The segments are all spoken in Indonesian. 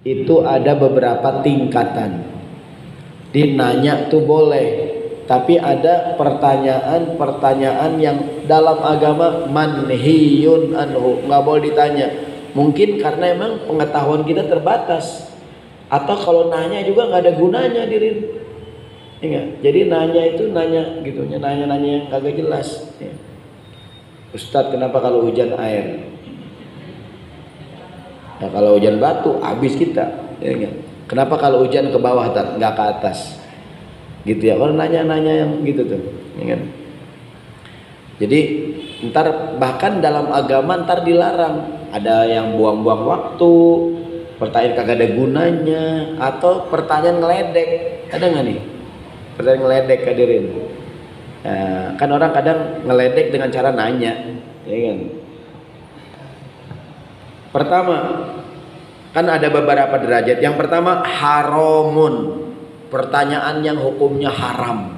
Itu ada beberapa tingkatan. Dinanya tuh boleh, tapi ada pertanyaan-pertanyaan yang dalam agama manhiyun anhu, nggak boleh ditanya. Mungkin karena emang pengetahuan kita terbatas, atau kalau nanya juga nggak ada gunanya diri. Ingat, jadi nanya itu nanya gitu, nanya yang kagak jelas. Ustadz, kenapa kalau hujan air? Nah, kalau hujan batu habis kita. Kenapa kalau hujan ke bawah nggak ke atas? Gitu ya. Kalau nanya-nanya yang gitu tuh. Jadi ntar bahkan dalam agama ntar dilarang. Ada yang buang-buang waktu, pertanyaan kagak ada gunanya, atau pertanyaan ngeledek. Ada nggak nih? Pertanyaan ngeledek, hadirin. Nah, kan orang kadang ngeledek dengan cara nanya, ya kan? Pertama, kan ada beberapa derajat. Yang pertama haramun, pertanyaan yang hukumnya haram,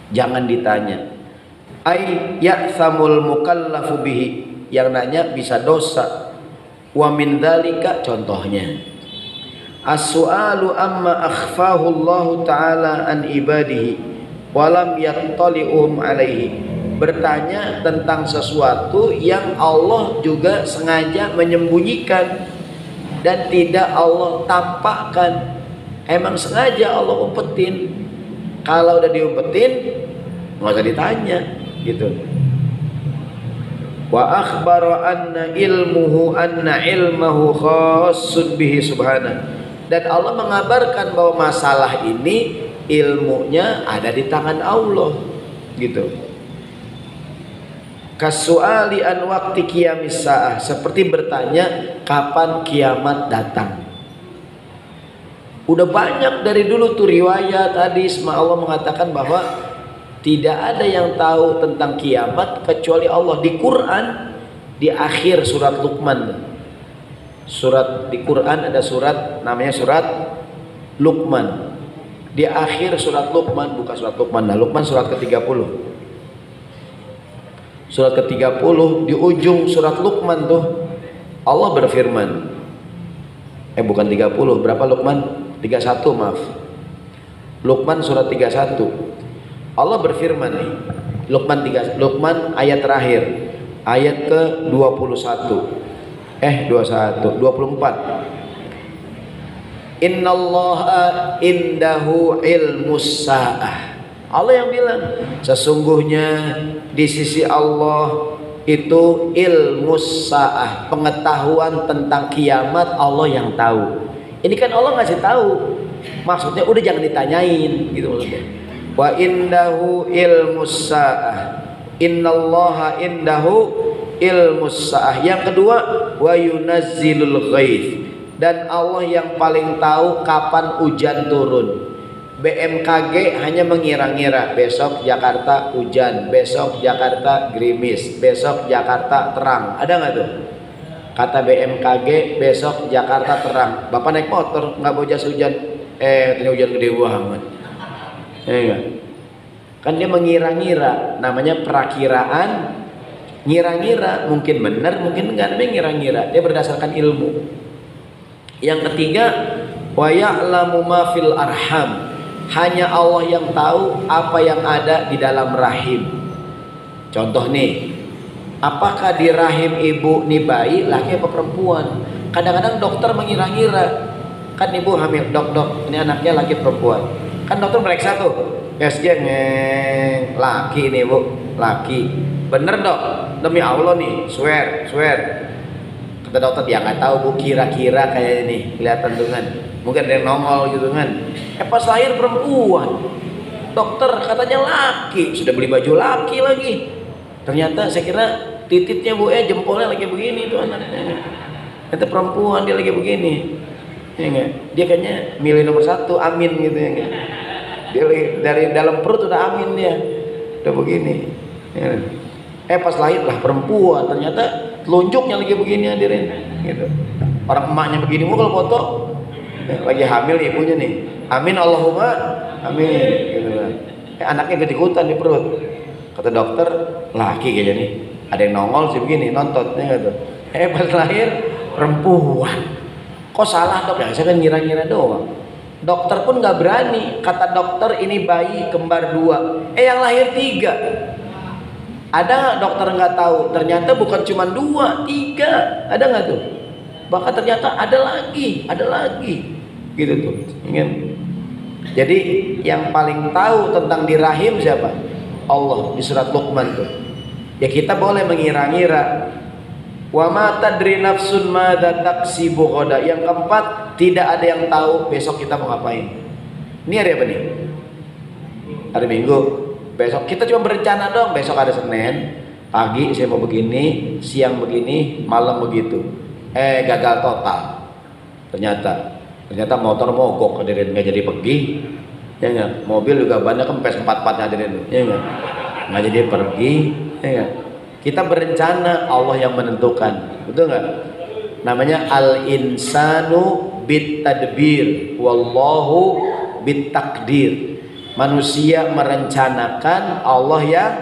jangan ditanya. Ai ya'samul mukallafu bihi, yang nanya bisa dosa. Wa min dzalika, contohnya as-su'alu amma akhfahu Allah taala an ibadihi walam yattali'um alaihi, bertanya tentang sesuatu yang Allah juga sengaja menyembunyikan dan tidak Allah tampakkan. Emang sengaja Allah umpetin. Kalau udah diumpetin nggak usah ditanya gitu. Wa akhbara anna ilmahu khassun bihi subhanahu, dan Allah mengabarkan bahwa masalah ini ilmunya ada di tangan Allah gitu. Kasu'ali an waqti qiyamis sa'ah, seperti bertanya kapan kiamat datang. Udah banyak dari dulu tuh riwayat hadis, Allah mengatakan bahwa tidak ada yang tahu tentang kiamat kecuali Allah. Di Quran, di akhir surat Luqman, di Quran ada surat namanya surat Luqman. Di akhir surat Luqman, bukan surat Luqman, Luqman surat ke-30. Surat ke-30 di ujung surat Luqman tuh Allah berfirman. Bukan 30, berapa Luqman? 31, maaf. Luqman surat 31. Allah berfirman nih. Luqman ayat terakhir. Ayat ke-21. 24. Innallaha indahu ilmus sa'ah. Allah yang bilang, sesungguhnya di sisi Allah itu ilmus sa'ah, pengetahuan tentang kiamat Allah yang tahu. Ini kan Allah ngasih tahu. Maksudnya udah jangan ditanyain gitu maksudnya. Wa indahu ilmus sa'ah. Innallaha indahu ilmus sa'ah. Yang kedua, wa yunazzilul ghaith, dan Allah yang paling tahu kapan hujan turun. BMKG hanya mengira-ngira, besok Jakarta hujan, besok Jakarta gerimis, besok Jakarta terang. Ada nggak tuh? Kata BMKG besok Jakarta terang. Bapak naik motor nggak mau jas hujan, ternyata hujan gede banget. Kan dia mengira-ngira, namanya perakiraan. Ngira-ngira, mungkin benar, mungkin enggak, tapi ngira-ngira. Dia berdasarkan ilmu. Yang ketiga, wa ya'lamu ma fil arham, hanya Allah yang tahu apa yang ada di dalam rahim. Contoh nih, apakah di rahim ibu nih bayi laki apa perempuan? Kadang-kadang dokter mengira-ngira, kan ibu hamil, dok ini anaknya laki perempuan. Kan dokter periksa tuh, USG laki nih bu, laki. Bener dok, demi Allah nih, swear. Kata dokter, ya nggak tahu bu, kira-kira kayak ini kelihatan tuh kan, mungkin ada yang nongol gitu kan. Pas lahir perempuan, dokter katanya laki, sudah beli baju laki lagi. Ternyata saya kira tititnya bu, jempolnya lagi begini tuh anaknya. Kata perempuan, dia lagi begini. Ya enggak? Dia kayaknya milih nomor 1, amin gitu ya enggak? Dia dari dalam perut udah amin dia, udah begini. Ya. Pas lahir lah perempuan, ternyata telunjuknya lagi begini hadirin gitu. Orang emaknya begini, kalau foto lagi hamil ibunya nih, amin Allahumma amin gitu kan. Anaknya ketikutan di perut. Kata dokter, laki kayaknya nih, ada yang nongol sih begini, nonton gitu. Pas lahir perempuan, Kok salah dok? Ya saya kan ngira-ngira doang. Dokter pun nggak berani. Kata dokter ini bayi kembar 2. Yang lahir 3. Ada nggak dokter nggak tahu? Ternyata bukan cuma 2, 3. Ada nggak tuh? Bahkan ternyata ada lagi. Gitu tuh. Ingat. Jadi yang paling tahu tentang di rahim siapa? Allah di surat Luqman tuh. Ya kita boleh mengira-ngira. Wa ma tadri nafsun madza taksibu ghadan. Yang keempat, tidak ada yang tahu besok kita mau ngapain. Ini hari apa nih? Hari Minggu. Besok kita cuma berencana dong. Besok ada Senin, pagi saya mau begini, siang begini, malam begitu. Gagal total. Ternyata motor mogok, hadirin, nggak jadi pergi. Ya enggak? Mobil juga banyak kan PS44 hadirin. Ya enggak? Nggak jadi pergi. Ya enggak? Kita berencana, Allah yang menentukan. Betul nggak? Namanya al-insanu bit-tadbir wallahu bit-takdir. Manusia merencanakan, Allah yang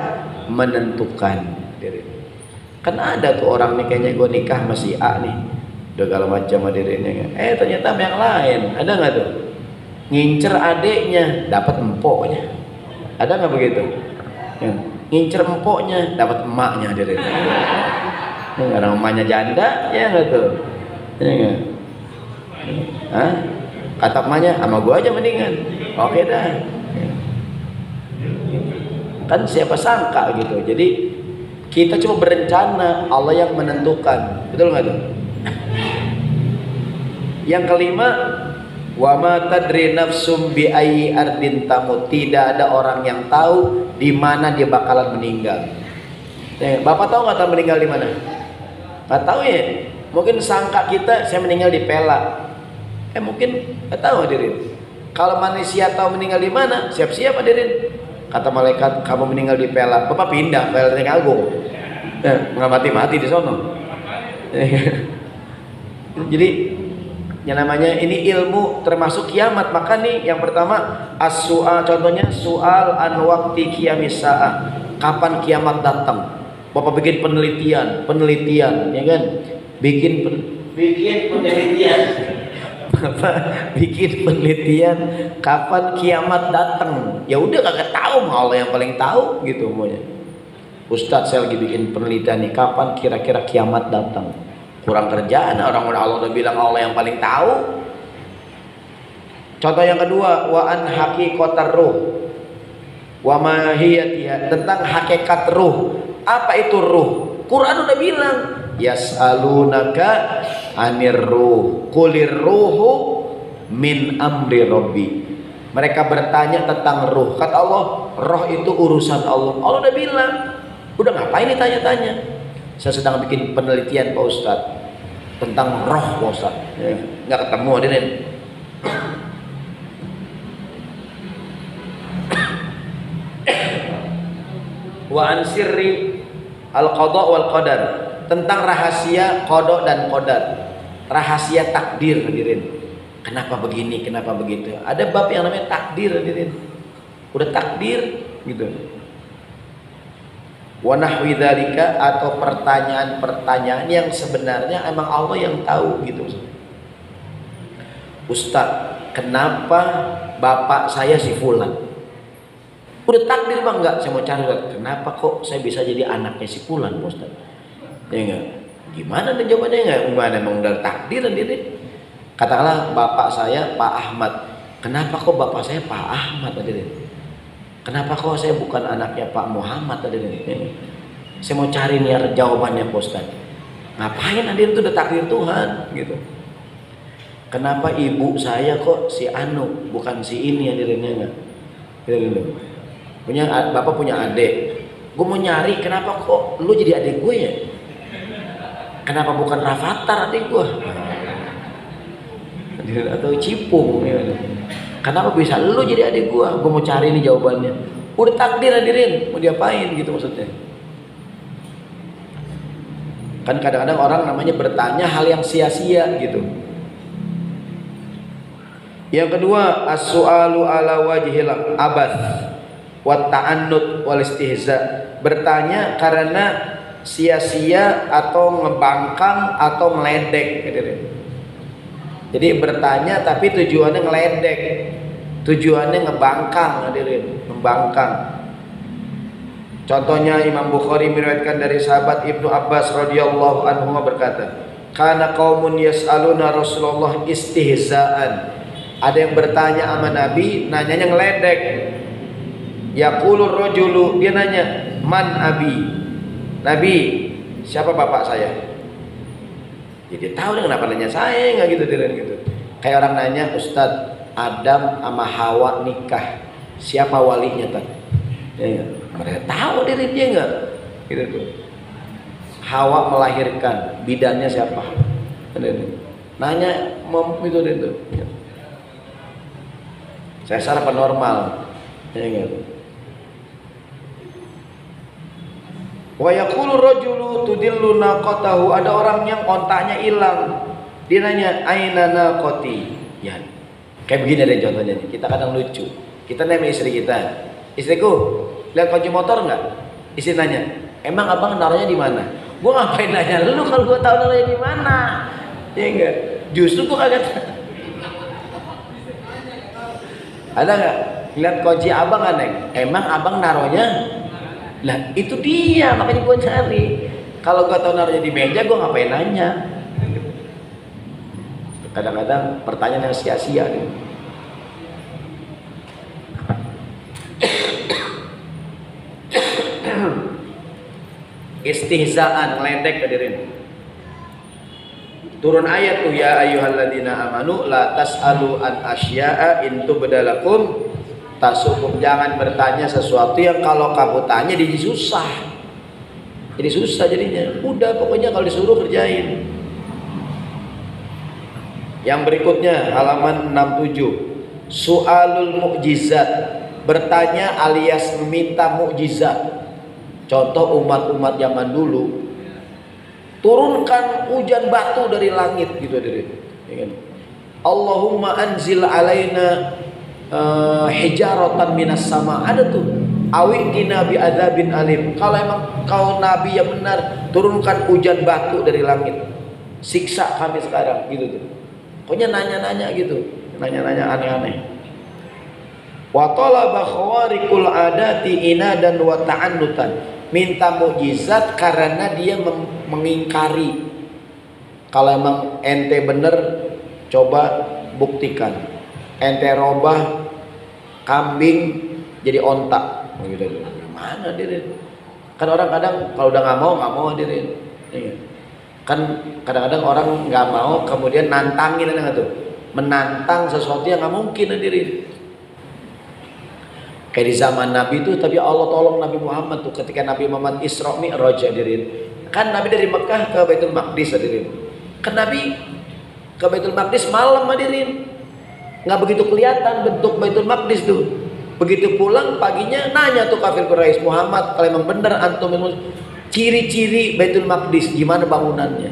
menentukan. Kan ada tuh orang nih, kayaknya gue nikah masih A nih, udah kalau macam hadirinnya. Ternyata yang lain. Ada nggak tuh? Ngincer adeknya dapat empoknya. Ada nggak begitu? Ya. Ngincer empoknya dapat emaknya hadirin. Karena emaknya janda, ya nggak tuh? Ya nggak? Hah? Kata emaknya, sama gua aja mendingan. Oke dah. Kan siapa sangka gitu. Jadi kita cuma berencana, Allah yang menentukan. Betul nggak tuh? Yang kelima, wa ma tadri nafsum bi ayyi ardin tamut. Tidak ada orang yang tahu di mana dia bakalan meninggal. Bapak tahu nggak tahu meninggal di mana? Nggak tahu ya. Mungkin sangka kita saya meninggal di Pela. Mungkin nggak tahu hadirin. Kalau manusia tahu meninggal di mana, siap-siap hadirin. Kata malaikat, kamu meninggal di Pela. Bapak pindah Pela Lenteng Agung. Nggak mati-mati di sono. Jadi yang namanya ini ilmu termasuk kiamat. Maka nih yang pertama as-su'al, contohnya soal an waqti qiyamis sa'ah, kapan kiamat datang. Bapak bikin penelitian ya kan, bikin penelitian Bapak bikin penelitian kapan kiamat datang. Ya udah kagak tahu, Allah yang paling tahu gitu semuanya. Ustadz saya lagi bikin penelitian nih, kapan kira-kira kiamat datang. Kurang kerjaan, orang-orang Allah udah bilang Allah yang paling tahu. Contoh yang kedua, wa an haqiqatar ruh wa mahiyatiha, tentang hakikat ruh. Apa itu ruh? Quran udah bilang, yas'alunaka anir ruh qulir ruhu min amri rabbi. Mereka bertanya tentang ruh. Kata Allah, roh itu urusan Allah. Allah udah bilang. Udah ngapain nih tanya-tanya? Saya sedang bikin penelitian Pak Ustadz tentang roh Pak Ustadz. Nggak ketemu hadirin. Wa an sirri al-qada wal qadar, tentang rahasia qada dan qadar, rahasia takdir hadirin. Kenapa begini, kenapa begitu? Ada bab yang namanya takdir hadirin. Udah takdir gitu. Wa nahwi dzalika, atau pertanyaan-pertanyaan yang sebenarnya emang Allah yang tahu gitu. Ustaz, kenapa bapak saya si fulan? Udah takdir Bang, enggak? Saya mau cari, kenapa kok saya bisa jadi anaknya si fulan, Ustaz? Ya enggak? Gimana nih jawabannya? Enggak? Gimana, emang udah takdir sendiri? Katakanlah bapak saya Pak Ahmad. Kenapa kok bapak saya Pak Ahmad hadirin? Kenapa kok saya bukan anaknya Pak Muhammad hadirin? Saya mau cari nih jawabannya Pak Ustaz. Ngapain hadirin, itu udah takdir Tuhan gitu. Kenapa ibu saya kok si Anu bukan si ini hadirinnya enggak? Gitu. Bapak punya adik. Gue mau nyari kenapa kok lu jadi adik gue ya? Kenapa bukan Rafathar adik gue? Atau Cipung ya. Kenapa bisa lu jadi adik gue? Gue mau cari nih jawabannya. Udah takdir hadirin, mau diapain gitu maksudnya. Kan kadang-kadang orang namanya bertanya hal yang sia-sia gitu. Yang kedua, as-su'alu ala wajhil abath wa ta'annud wal istihza, bertanya karena sia-sia atau ngebangkang atau meledek gitu. Jadi bertanya tapi tujuannya ngeledek, tujuannya ngebangkang, hadirin, membangkang. Contohnya Imam Bukhari meriwayatkan dari sahabat Ibnu Abbas radhiyallahu anhu berkata, "Kana qaumun yas'aluna Rasulullah istihza'an." Ada yang bertanya sama Nabi, nanyanya ngeledek. Yaqulur rajulu, dia nanya, "Man abi?" Nabi, siapa bapak saya? Jadi tahu dia kenapa nanya saya, enggak gitu gitu. Kayak orang nanya, "Ustadz, Adam sama Hawa nikah, siapa walinya tadi?" Ya, mereka tahu diri dia enggak? Gitu tuh. Hawa melahirkan, bidannya siapa? Nanya itu itu. Saya secara normal, ya enggak? Wa yaqulu rajulu tudillu naqatahu, ada orang yang ontaknya hilang. Dia nanya, "Aina naqati?" Ya. Kayak begini deh contohnya nih. Kita kadang lucu. Kita nanya istri kita, "Istriku, lihat kunci motor enggak?" Istri nanya, "Emang abang naruhnya di mana?" Gua ngapain nanya lu kalau gua tahu naruhnya di mana? Ya enggak? Justru gua kagak. Ada enggak? Lihat kunci abang kan, Neng? Emang abang naruhnya? Lah itu dia, makanya gue cari. Kalau gue tahu naruhnya di meja, gue ngapain nanya? Kadang-kadang pertanyaan yang sia-sia nih. Istihzaan, ngeledek, hadirin. Turun ayat tuh, ya ayyuhalladzina amanu la tas'alu an asya'a in tubdalakum tasukum. Jangan bertanya sesuatu yang kalau kamu tanya jadi susah. Jadi susah jadinya. Udah pokoknya kalau disuruh kerjain. Yang berikutnya halaman 67. Su'alul mu'jizat. Bertanya alias meminta mukjizat. Contoh umat-umat zaman dulu, turunkan hujan batu dari langit gitu dari. Allahumma anzil alaina hijaratan minas sama, ada tuh awiqina bi adzabin alim. Kalau emang kau nabi yang benar, turunkan hujan batu dari langit, siksa kami sekarang gitu tuh. Pokoknya nanya-nanya gitu, nanya-nanya aneh-aneh. Wa talaba khawariqul adati inadan wa ta'annutan. Minta mukjizat karena dia mengingkari. Kalau emang ente bener, coba buktikan. Ente robah kambing jadi ontak, gitu. Mana diri? Kan orang kadang kalau udah nggak mau diri. Iya. Kan kadang-kadang orang nggak mau, kemudian nantangin, ada tuh, menantang sesuatu yang nggak mungkin diri. Kayak di zaman Nabi itu, tapi Allah tolong Nabi Muhammad tuh ketika Nabi Muhammad Isra Mi'raj hadirin. Kan Nabi dari Mekah ke Baitul Maqdis hadirin. Kan Nabi ke Baitul Maqdis malam hadirin. Nggak begitu kelihatan bentuk Baitul Maqdis tuh. Begitu pulang paginya nanya tuh kafir Quraisy, "Muhammad, kalau memang benar antum ciri-ciri Baitul Maqdis gimana bangunannya?"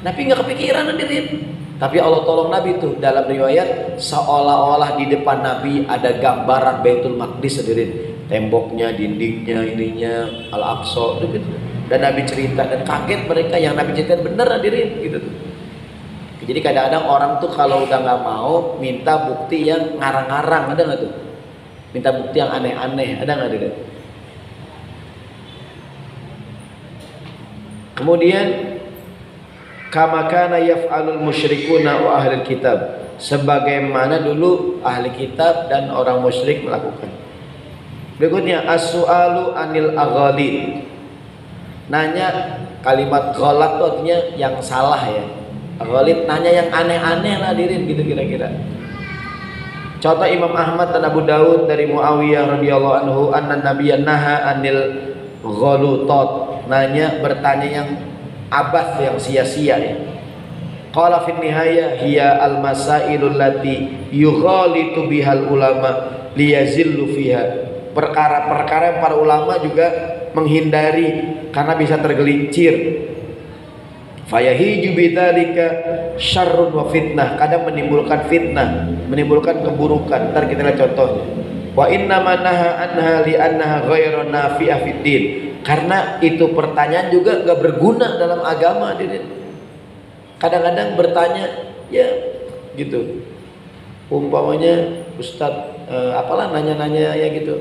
Nabi nggak kepikiran hadirin. Tapi Allah tolong Nabi tuh, dalam riwayat seolah-olah di depan Nabi ada gambaran Baitul Maqdis hadirin. Temboknya, dindingnya, ininya, Al-Aqsa gitu. Dan Nabi cerita, dan kaget mereka, yang Nabi cerita benar hadirin gitu tuh. Jadi kadang-kadang orang tuh kalau udah nggak mau minta bukti yang ngarang-ngarang, ada nggak tuh? Minta bukti yang aneh-aneh, ada nggak hadirin? Kemudian kama kana yaf'alul musyrikuna wa ahlul kitab, sebagaimana dulu ahli kitab dan orang musyrik melakukan. Berikutnya as-su'alu anil aghalid. Nanya, kalimat ghalat itu artinya yang salah ya. Aghalid nanya yang aneh-aneh lah hadirin, gitu kira-kira. Contoh Imam Ahmad dan Abu Daud dari Muawiyah radhiyallahu anhu, anna nabiyyan naha anil ghalutat. Nanya, bertanya yang abas, yang sia-sia ya. Qala fi nihayah hiya al-masailul lati yughalitu bihal ulama liyazillu fiha. Perkara-perkara yang para ulama juga menghindari karena bisa tergelincir. Fayahiju bidzalika syarrun wa fitnah, kadang menimbulkan fitnah, menimbulkan keburukan. Ntar kita lihat contohnya. Wa inna manaha anha li annaha ghairu nafi'ah fid din. Karena itu pertanyaan juga gak berguna dalam agama. Kadang-kadang bertanya ya gitu. Umpamanya Ustadz apalah nanya-nanya ya gitu.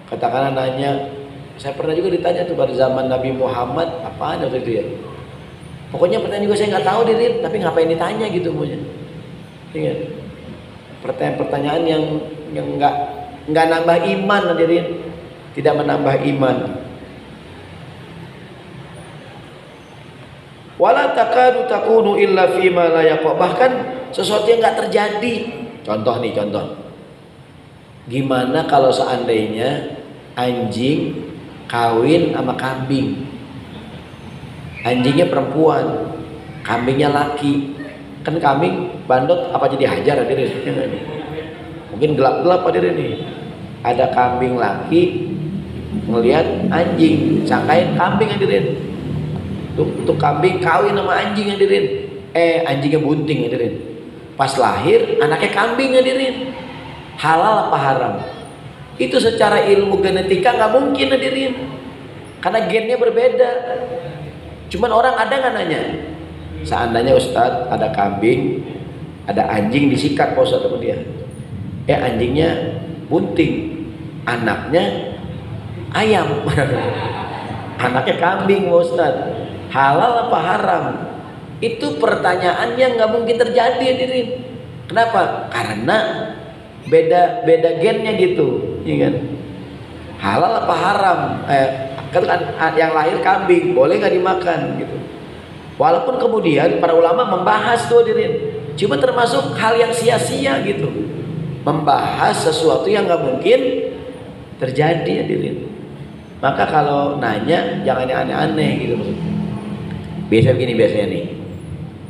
Katakanlah nanya, saya pernah juga ditanya tuh pada zaman Nabi Muhammad apaan waktu itu ya. Pokoknya pertanyaan juga saya nggak tahu diri, tapi ngapain ditanya gitu punya. Ingat, pertanyaan-pertanyaan yang nggak nambah iman hadirin, tidak menambah iman. Wala takadu takunu illa fima la yaqa, bahkan sesuatu yang nggak terjadi. Contoh nih, contoh. Gimana kalau seandainya anjing kawin sama kambing? Anjingnya perempuan, kambingnya laki. Kan kambing bandot apa jadi hajar hadirin? Mungkin gelap-gelap hadirin nih. Ada kambing laki ngelihat anjing, sangkain kambing hadirin. Tuh kambing kawin sama anjing hadirin. Anjingnya bunting hadirin. Pas lahir anaknya kambing hadirin. Halal apa haram? Itu secara ilmu genetika nggak mungkin hadirin. Karena gennya berbeda. Cuman orang ada nggak nanya? Seandainya Ustadz ada kambing, ada anjing disikat Pak Ustadz sama dia. Anjingnya bunting, anaknya ayam. Anaknya kambing Pak Ustadz. Halal apa haram? Itu pertanyaan yang nggak mungkin terjadi hadirin. Kenapa? Karena beda gennya gitu, ya kan? Halal apa haram? Kan yang lahir kambing boleh nggak dimakan gitu. Walaupun kemudian para ulama membahas tuh hadirin, cuma termasuk hal yang sia-sia gitu, membahas sesuatu yang nggak mungkin terjadi hadirin. Maka kalau nanya jangan yang aneh-aneh gitu. Biasa begini biasanya nih,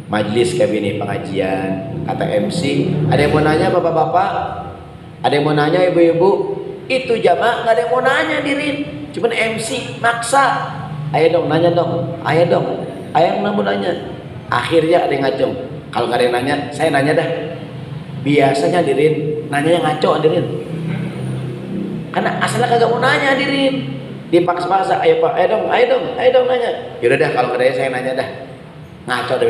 majelis kayak gini pengajian, kata MC, ada yang mau nanya bapak-bapak, ada yang mau nanya ibu-ibu, itu jamaah nggak ada yang mau nanya hadirin. Cuman MC maksa, ayo dong nanya dong, ayo dong, ayo yang mau nanya. Akhirnya ada yang ngaco. Kalau nggak ada yang nanya, saya nanya dah. Biasanya hadirin nanya yang ngaco hadirin. Karena asalnya kagak mau nanya hadirin. Dipaksa-paksa, ayo pak, ayo dong nanya. Yaudah dah kalau nggak ada saya nanya dah. Ngaco dah.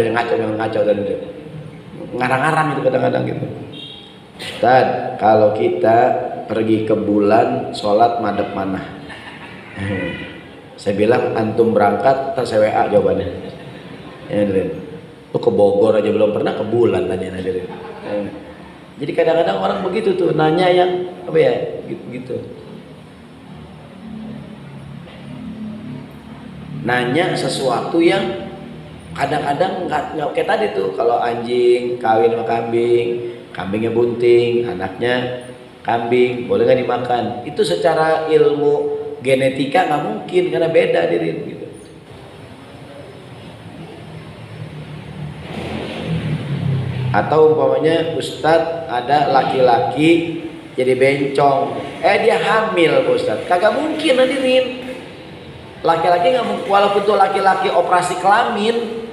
Ngarang-ngarang itu kadang-kadang gitu. Ustaz, kalau kita pergi ke bulan sholat madep mana? Saya bilang antum berangkat terus saya WA jawabannya. Ya, tuh ke Bogor aja belum pernah, ke bulan nanya. Jadi kadang-kadang orang begitu tuh nanya yang apa ya gitu. Nanya sesuatu yang kadang-kadang nggak kayak tadi tuh. Kalau anjing kawin sama kambing, kambingnya bunting, anaknya kambing, boleh nggak dimakan? Itu secara ilmu genetika nggak mungkin karena beda diri gitu. Atau umpamanya Ustadz ada laki-laki jadi bencong, dia hamil Ustadz, kagak mungkin hadirin. Laki-laki nggak mungkin, walaupun tuh laki-laki operasi kelamin,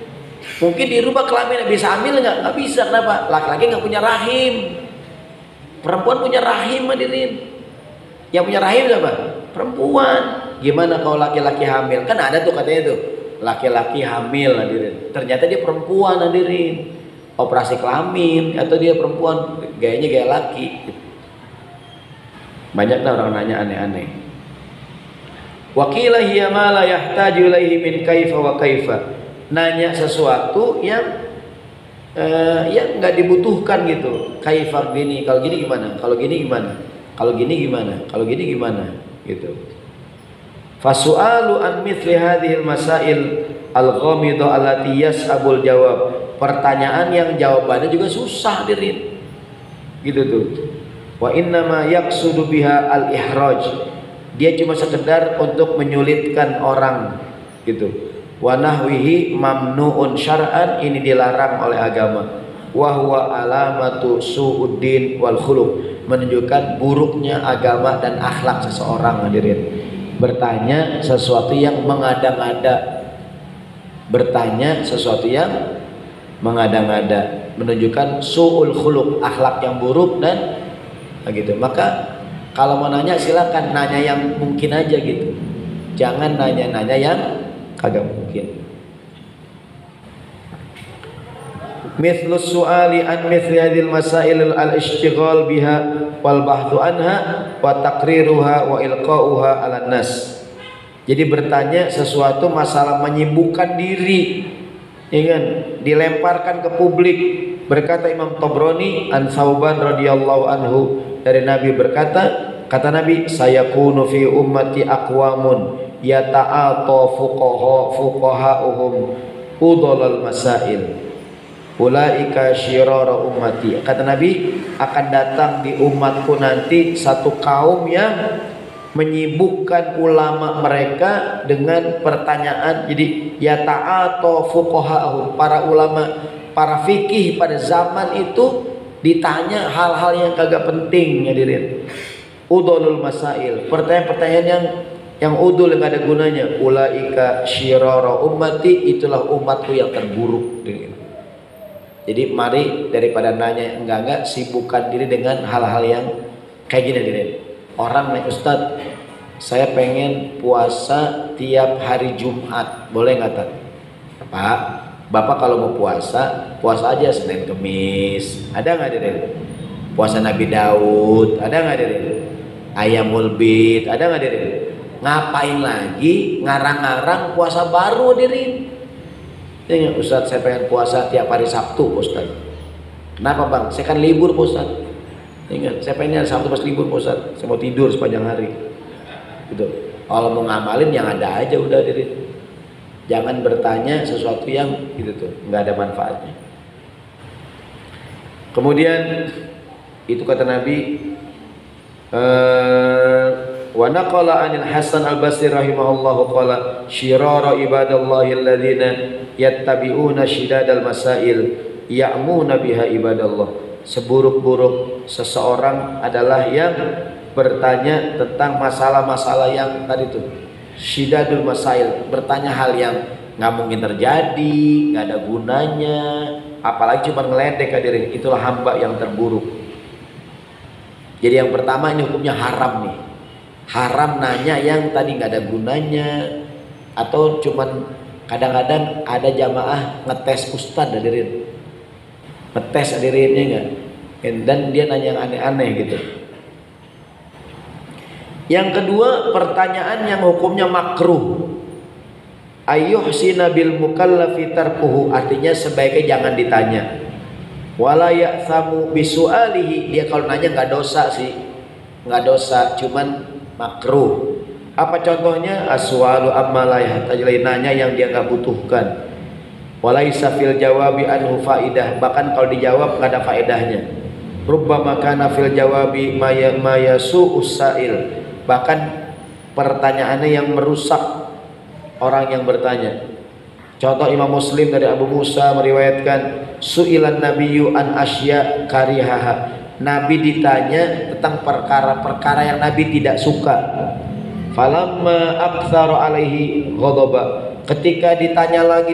mungkin dirubah kelamin bisa hamil nggak bisa. Kenapa? Laki-laki nggak punya rahim, perempuan punya rahim hadirin. Yang punya rahim siapa? Perempuan. Gimana kalau laki-laki hamil? Kan ada tuh katanya tuh laki-laki hamil hadirin, ternyata dia perempuan hadirin, operasi kelamin, atau dia perempuan gayanya gaya laki. Banyak dah orang nanya aneh-aneh. Wakilah hiya ma la yahtaju ilaihi min kaifa wa kaifa. Nanya sesuatu yang nggak dibutuhkan gitu. Kaifa gini, kalau gini gimana? Kalau gini gimana? Kalau gini gimana? Kalau gini gimana? Gitu. Fasu'alu an mithli hadhil masail al-ghamidha allati yas'abul jawab. Pertanyaan yang jawabannya juga susah hadirin. Gitu tuh. Wa inna ma yaqsudu biha al-ihraj. Dia cuma sekedar untuk menyulitkan orang gitu. Wa nahwihi mamnu'un syar'an, ini dilarang oleh agama. Wa huwa alamatu su'uddin wal khuluq, menunjukkan buruknya agama dan akhlak seseorang hadirin. Bertanya sesuatu yang mengada-ngada, bertanya sesuatu yang mengada-ngada, menunjukkan su'ul khuluq, akhlak yang buruk dan begitu. Maka kalau mau nanya silakan nanya yang mungkin aja gitu. Jangan nanya-nanya yang kagak mungkin. mithlus su'ali an mithli hadhil masail al-ishtighal biha wal bahthu anha wa taqriruha wa ilqa'uha 'alan nas. Jadi bertanya sesuatu masalah menyibukkan diri, ya kan, dilemparkan ke publik. Berkata Imam Tabrani an Thauban radhiyallahu anhu, dari Nabi berkata, kata Nabi, sayakunu fi ummati aqwamun yata'ata fuqaha'uhum udhalal masail ulaika syirara ummati. Kata Nabi, akan datang di umatku nanti satu kaum yang menyibukkan ulama mereka dengan pertanyaan. Jadi yata'ata fuqaha'uhum, para ulama, para fikih pada zaman itu ditanya hal-hal yang kagak penting, hadirin. Udhalul masail, pertanyaan-pertanyaan yang udul, yang gak ada gunanya. Ulaika syirara ummati, itulah umatku yang terburuk. Jadi mari daripada nanya enggak sibukkan diri dengan hal-hal yang kayak gini, hadirin. Orang naik, Ustadz, saya pengen puasa tiap hari Jumat, boleh nggak, Tad? Pak, Bapak kalau mau puasa, puasa aja Senin Kemis. Ada nggak, hadirin? Puasa Nabi Daud, ada nggak, hadirin? Ayamul Bid, ada nggak, hadirin? Ngapain lagi ngarang-ngarang puasa baru, hadirin? Ya, Ustadz, saya pengen puasa tiap hari Sabtu, Ustadz. Kenapa, Bang? Saya kan libur, Ustadz. Ingat, saya pengen Sabtu pas libur, Ustadz. Saya mau tidur sepanjang hari. Gitu. Kalau mau ngamalin yang ada aja udah, hadirin. Jangan bertanya sesuatu yang gitu tuh, nggak ada manfaatnya. Kemudian itu kata Nabi, wa naqala 'anil Hasan al-Basri rahimahullahu qala syirara ibadallahi alladziina yattabi'una shidadal masail ya'muna biha ibadallah. Seburuk-buruk seseorang adalah yang bertanya tentang masalah-masalah yang tadi tuh, syidadul masail, bertanya hal yang nggak mungkin terjadi, nggak ada gunanya, apalagi cuma ngeledek, hadirin. Itulah hamba yang terburuk. Jadi yang pertama ini hukumnya haram nih. Haram nanya yang tadi nggak ada gunanya, atau cuman kadang-kadang ada jamaah ngetes ustadz, hadirin. Ngetes, hadirinnya enggak, dan dia nanya yang aneh-aneh gitu. Yang kedua, pertanyaan yang hukumnya makruh. Ayyuhsina bil mukallafi tarkuhu, artinya sebaiknya jangan ditanya. Wala ya'thamu bisu'alihi, dia kalau nanya nggak dosa sih, nggak dosa, cuman makruh. Apa contohnya? Aswalu amma la yahtaj, nanya yang dia nggak butuhkan. Walaisa fil jawabi anhu faidah, bahkan kalau dijawab nggak ada faedahnya. Rubbama kana fil jawabi mayasu usail, bahkan pertanyaannya yang merusak orang yang bertanya. Contoh Imam Muslim dari Abu Musa meriwayatkan, su'ilan nabiyyu an asya karihaha, Nabi ditanya tentang perkara-perkara yang Nabi tidak suka. Falamma aktsara alaihi ghadaba, ketika ditanya lagi,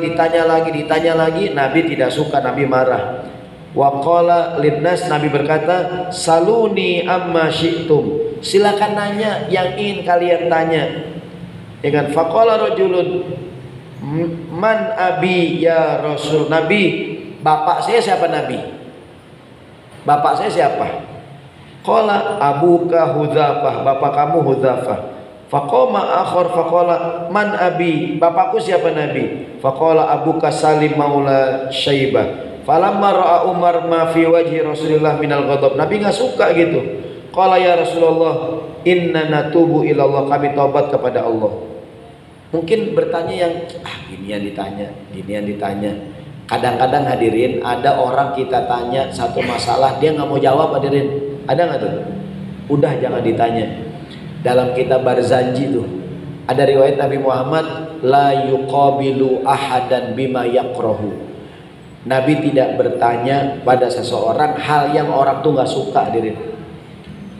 Nabi tidak suka, Nabi marah. Wa qala linnas, Nabi berkata, saluni amma syi'tum, silakan nanya yang ingin kalian tanya. Dengan faqala rajulun, man abi ya Rasul, Nabi, bapak saya siapa, Nabi? Bapak saya siapa? Qala abuka Hudzafah, bapak kamu Hudzafah. Faqama akhar faqala man abi, bapakku siapa, Nabi? Faqala abuka Salim maula Syaibah. Falamma ra'a Umar ma fi wajhi Rasulillah minal ghadab, Nabi enggak suka gitu. Qala ya Rasulullah, inna natubu ilallah, kami taubat kepada Allah. Mungkin bertanya yang ginian ditanya. Kadang-kadang, hadirin, ada orang kita tanya satu masalah, dia nggak mau jawab, hadirin. Ada nggak tuh? Udah, jangan ditanya. Dalam kitab Barzanji tuh ada riwayat Nabi Muhammad, la yuqabilu ahadan bima yakrahu. Nabi tidak bertanya pada seseorang hal yang orang tuh nggak suka, hadirin.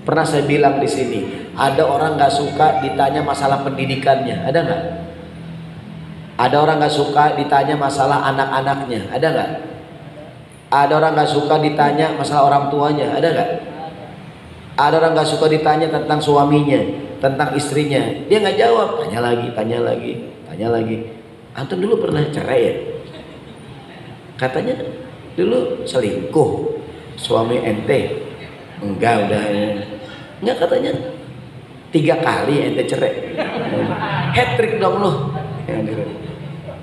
Pernah saya bilang di sini, ada orang nggak suka ditanya masalah pendidikannya, ada nggak? Ada orang nggak suka ditanya masalah anak-anaknya, ada nggak? Ada orang nggak suka ditanya masalah orang tuanya, ada nggak? Ada orang nggak suka ditanya tentang suaminya, tentang istrinya, dia nggak jawab, tanya lagi. Antum dulu pernah cerai ya? Katanya dulu selingkuh suami ente? Enggak, udah. Enggak, katanya 3 kali ente cerai. Hat trick dong lu.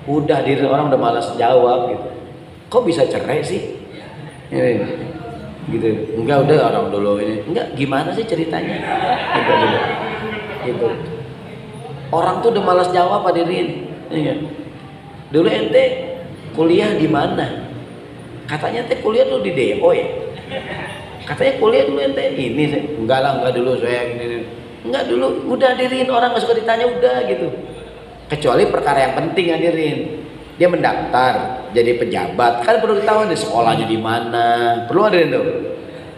Udah diri orang udah malas jawab gitu. Kok bisa cerai sih? Gitu. Enggak, udah orang dulu ini. Enggak, gimana sih ceritanya? Gitu. Orang tuh udah malas jawab hadirin. Dulu ente kuliah di mana? Katanya ente kuliah dulu di DO ya. Katanya kuliah dulu ente ini. Enggak lah, enggak dulu saya gini. Enggak dulu, udah hadirin, orang nggak suka ditanya udah gitu. Kecuali perkara yang penting hadirin. Dia mendaftar jadi pejabat, kan perlu ketahuan di sekolahnya di mana. Perlu hadirin tuh.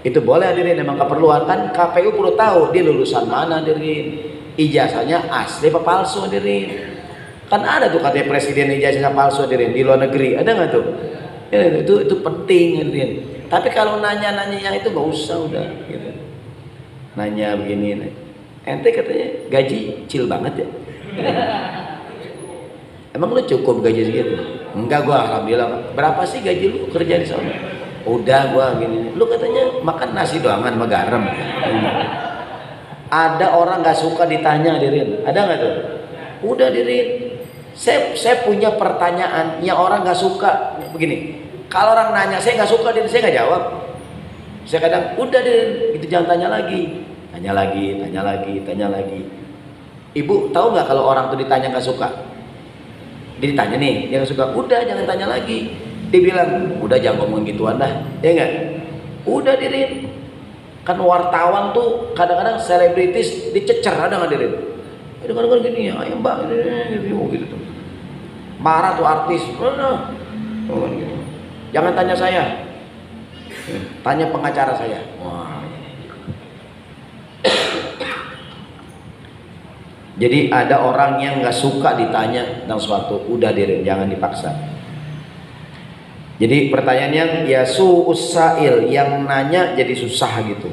Itu boleh hadirin, memang keperluan kan KPU perlu tahu dia lulusan mana hadirin. Ijazahnya asli apa palsu hadirin. Kan ada tuh katanya presiden ijazah palsu hadirin di luar negeri, ada nggak tuh? Ya, itu penting hadirin. Tapi kalau nanya-nanya yang itu nggak usah udah gitu. Nanya begini, ente katanya gaji kecil banget ya. Emang lu cukup gaji segitu? Enggak, gua alhamdulillah. Berapa sih gaji lu kerja di sana? Udah gua gini. Lu katanya makan nasi doangan sama garam. Ada orang nggak suka ditanya hadirin. Ada nggak tuh? Udah hadirin. Saya punya pertanyaan yang orang nggak suka begini. Kalau orang nanya saya nggak suka, saya nggak jawab. Saya kadang udah hadirin, itu jangan tanya lagi. Tanya lagi. Ibu tahu nggak kalau orang tuh ditanya nggak suka? Dia ditanya nih, dia nggak suka. Udah jangan tanya lagi. Dia bilang, udah jangan ngomong gituan dah, ya nggak? Udah hadirin. Kan wartawan tuh kadang-kadang selebritis dicecer, ada nggak hadirin? Kadang-kadang gini ya, ayo mbak, gitu tuh. Marah tuh artis, jangan tanya saya, tanya pengacara saya. Wah. Jadi ada orang yang nggak suka ditanya tentang sesuatu, udah hadirin, jangan dipaksa. Jadi pertanyaannya ya su'usail, yang nanya jadi susah gitu.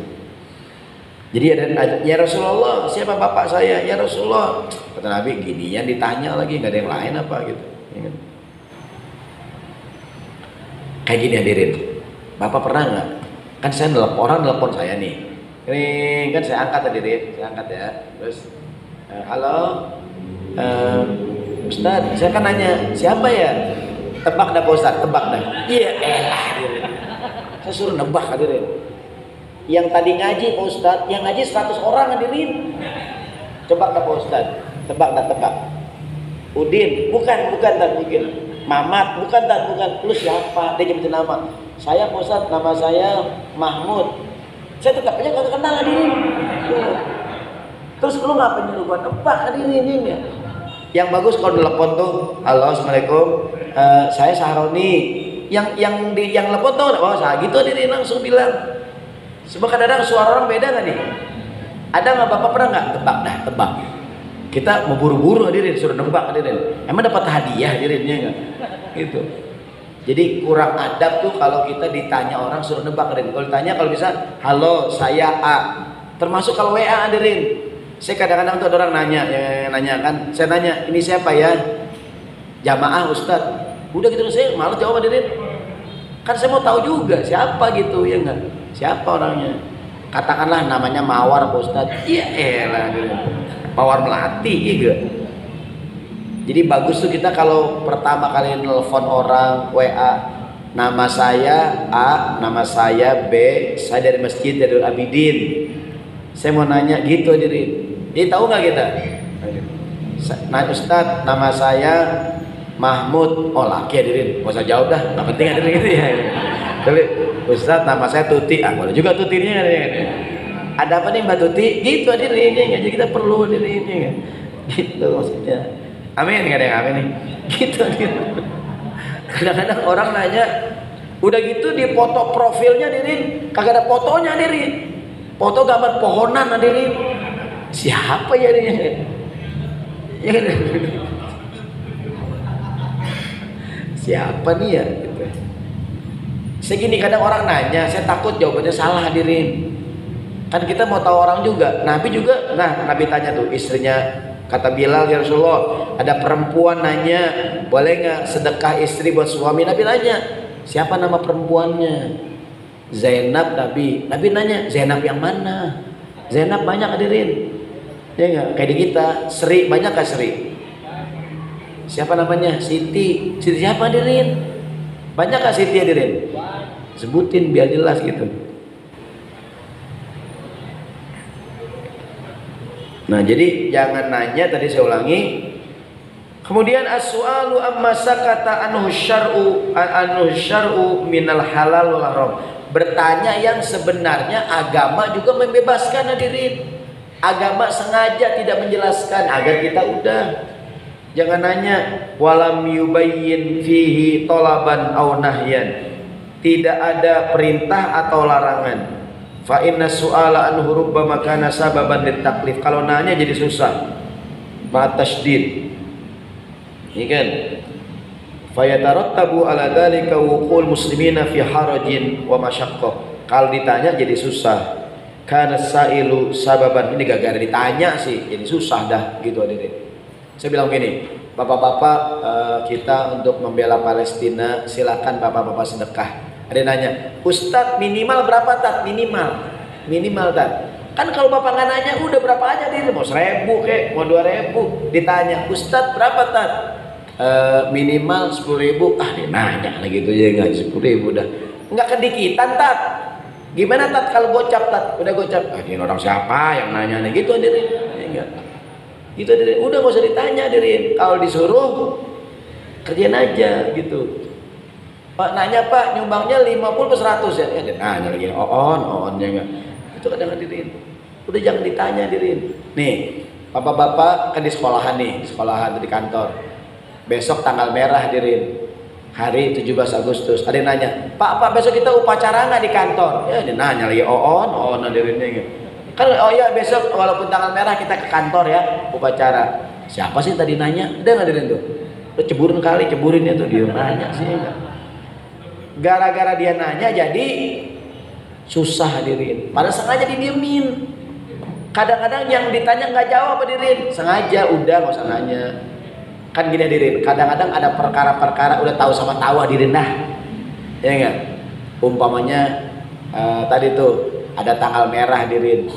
Jadi ada, ya Rasulullah, siapa bapak saya? Ya Rasulullah, kata Nabi, gini yang ditanya lagi, nggak ada yang lain apa gitu. Kayak gini hadirin, bapak pernah nggak? Kan saya orang nelpon saya nih, ini kan saya angkat hadirin, saya angkat ya, terus halo, Ustadz, saya kan nanya siapa ya? Tebak dah Pak Ustadz, tebak dah. Iya, hadirin. Saya suruh nebak hadirin. Yang tadi ngaji Pak Ustadz, yang ngaji 100 orang hadirin. Coba dah Pak Ustadz, tebak dah, tebak. Udin, bukan mungkin. Mamat, bukan. Lu siapa? Dia nyebutin nama. Saya Pak Ustadz, nama saya Mahmud. Saya tetap aja nggak kenal hadirin. Terus lu ngapain nyuruh gua nebak hadirin ya? Yang bagus kalau telepon tuh, halo assalamualaikum, saya Sahroni. Yang telepon tuh, oh saya gitu hadirin langsung bilang. Sebab kadang-kadang suara orang beda nggak nih? Ada nggak bapak pernah nggak tebak dah tebak? Kita mau buru-buru hadirin suruh nebak hadirin. Emang dapat hadiah hadirinnya nggak? Gitu. Jadi kurang adab tuh kalau kita ditanya orang suruh nebak hadirin. Kalau ditanya kalau bisa, halo saya A. Termasuk kalau WA hadirin. Saya kadang-kadang tuh ada orang nanya kan, saya nanya ini siapa ya? Jamaah Ustadz. Udah gitu saya malu jawab hadirin. Kan saya mau tahu juga siapa gitu ya enggak? Siapa orangnya? Katakanlah namanya Mawar Pak Ustadz. Iya elah gitu. Mawar Melati gitu. Jadi bagus tuh kita kalau pertama kali nelfon orang WA, nama saya A, nama saya B, saya dari Masjid Darul Abidin. Saya mau nanya gitu hadirin. Jadi tahu nggak kita? Nah Ustadz, nama saya Mahmud. Oh laki hadirin, nggak usah jawab dah, nggak penting hadirin gitu ya. Tapi Ustadz, nama saya Tuti. Ah boleh juga Tutinya hadirin. Ada apa nih Mbak Tuti? Gitu hadirin, jadi kita perlu hadirin ya. Gitu maksudnya. Amin, nggak ada yang amin nih. Gitu hadirin. Kadang-kadang orang nanya, udah gitu di foto profilnya hadirin, kagak ada fotonya hadirin. Foto gambar pohonan hadirin. Siapa ya ini? Siapa nih ya? Gitu. Segini kadang orang nanya, saya takut jawabannya salah hadirin. Kan kita mau tahu orang juga. Nabi juga, Nabi tanya tuh istrinya, kata Bilal ya Rasulullah, ada perempuan nanya, boleh nggak sedekah istri buat suami? Nabi nanya, Siapa nama perempuannya? Zainab. Nabi nanya, Zainab yang mana? Zainab banyak hadirin. Ya enggak? Kayak di kita, Sri banyak gak Sri? Siapa namanya? Siti. Siti siapa hadirin? Banyak gak Siti hadirin? Sebutin biar jelas gitu. Nah, jadi jangan nanya, tadi saya ulangi. Kemudian as-su'alu amma sakata anhu syar'u minal halal wal haram. Bertanya yang sebenarnya agama juga membebaskan hadirin. Agama sengaja tidak menjelaskan agar kita udah. Jangan nanya walam yubayyin fihi talaban aw nahyan. Tidak ada perintah atau larangan. Fa inna su'ala anhu rubbama kana sababan litaklif. Kalau nanya jadi susah. Ma tasydid. Ini kan. Fa yatarattabu ala dzalika wuqul muslimina fi harajin wa masyaqqah. Kalau ditanya jadi susah. Kana sailu sababan, ini gara-gara ditanya sih jadi susah dah gitu hadirin. Saya bilang gini, bapak-bapak kita untuk membela Palestina silakan bapak-bapak sedekah. Ada yang nanya, Ustadz minimal berapa tat? Minimal tat. Kan kalau bapak nggak nanya udah berapa aja dia mau 1.000 kek, mau 2.000. Ditanya, Ustadz berapa tat? Minimal 10.000. Ah dia nanya lagi gitu ya nggak 10.000 dah. Nggak kedikitan tat. Gimana tat kalau gocap tat? Udah gocap. Ah ini orang siapa yang nanya nih gitu hadirin. Ya, enggak. Gitu hadirin. Udah nggak usah ditanya hadirin. Kalau disuruh kerjain aja gitu. Pak nanya Pak nyumbangnya 50 ke 100 ya? Ya dia nanya lagi onnya enggak. Itu kadang hadirin. Udah jangan ditanya hadirin. Nih, bapak-bapak kan di sekolahan nih, di kantor. Besok tanggal merah hadirin. Hari 17 Agustus. Ada yang nanya, Pak besok kita upacara nggak di kantor? Ya dia nanya lagi hadirinnya gitu. Kan oh ya besok walaupun tanggal merah kita ke kantor ya upacara. Siapa sih tadi nanya? Udah nggak hadirin tuh? Udah ceburin ya tuh dia nanya sih enggak. Gara-gara dia nanya jadi susah hadirin. Padahal sengaja didiemin. Kadang-kadang yang ditanya nggak jawab hadirin. Sengaja udah nggak usah nanya. Kan gini hadirin. Kadang-kadang ada perkara-perkara udah tahu sama tahu hadirin dah. Ya enggak? Umpamanya tadi tuh ada tanggal merah hadirin.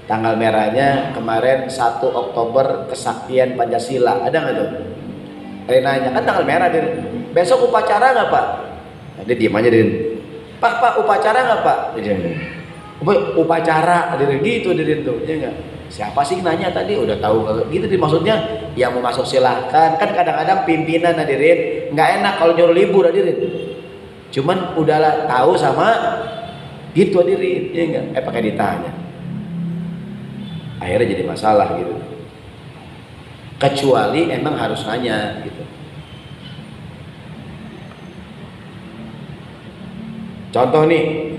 Tanggal merahnya kemarin 1 Oktober kesaktian Pancasila. Ada nggak tuh? Ada nanya kan tanggal merah hadirin. Besok upacara nggak Pak? Dia diem aja hadirin. Pak upacara nggak Pak? Upacara hadirin gitu hadirin tuh. Ya enggak? Siapa sih nanya tadi udah tahu gitu maksudnya yang mau masuk silahkan. Kan kadang-kadang pimpinan hadirin nggak enak kalau nyuruh libur hadirin. Cuman udahlah tahu sama gitu hadirin ya enggak pakai ditanya. Akhirnya jadi masalah gitu. Kecuali emang harus nanya gitu. Contoh nih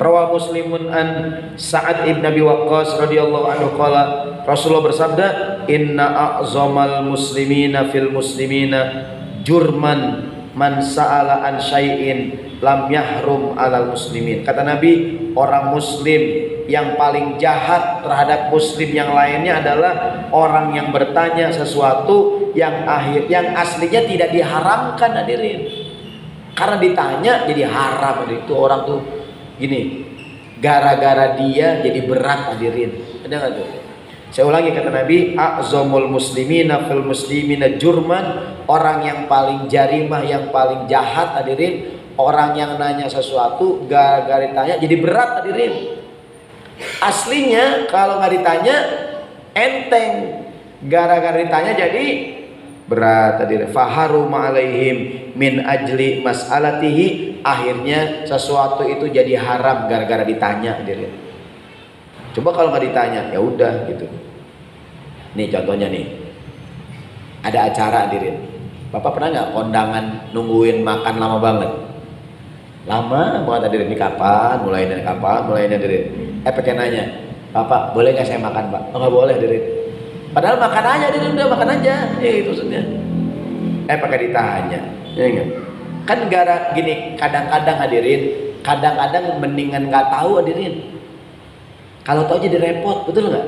Rawa Muslimun an Sa'ad ibn Abi Waqqas radhiyallahu anhu qala Rasulullah bersabda inna a'zamal muslimina fil muslimina jurman man sa'ala an syai'in lam yahrum alal muslimin. Kata Nabi, orang muslim yang paling jahat terhadap muslim yang lainnya adalah orang yang bertanya sesuatu yang aslinya tidak diharamkan hadirin. Karena ditanya jadi haram itu orang tuh gini, gara-gara dia jadi berat hadirin. Ada nggak tuh? Saya ulangi kata Nabi, a'zamul muslimina fil muslimina jurman, orang yang paling jarimah, yang paling jahat hadirin, orang yang nanya sesuatu gara-gara ditanya jadi berat hadirin. Aslinya kalau nggak ditanya enteng, gara-gara ditanya jadi berat hadirin. Faharuma alaihim min ajli mas'alatihi, akhirnya sesuatu itu jadi haram gara-gara ditanya hadirin. Coba kalau nggak ditanya ya udah gitu. Nih contohnya nih, ada acara hadirin. Bapak pernah nggak kondangan nungguin makan lama banget? Lama banget hadirin. Ini kapan? Mulainya hadirin. Pakai nanya, Bapak boleh nggak saya makan Pak? Oh nggak boleh hadirin. Padahal makan aja hadirin, udah makan aja. Itu maksudnya. Pakai ditanya, ya enggak? Kan gara gini, kadang-kadang hadirin, kadang-kadang mendingan nggak tahu hadirin. Kalau tahu jadi repot, betul nggak?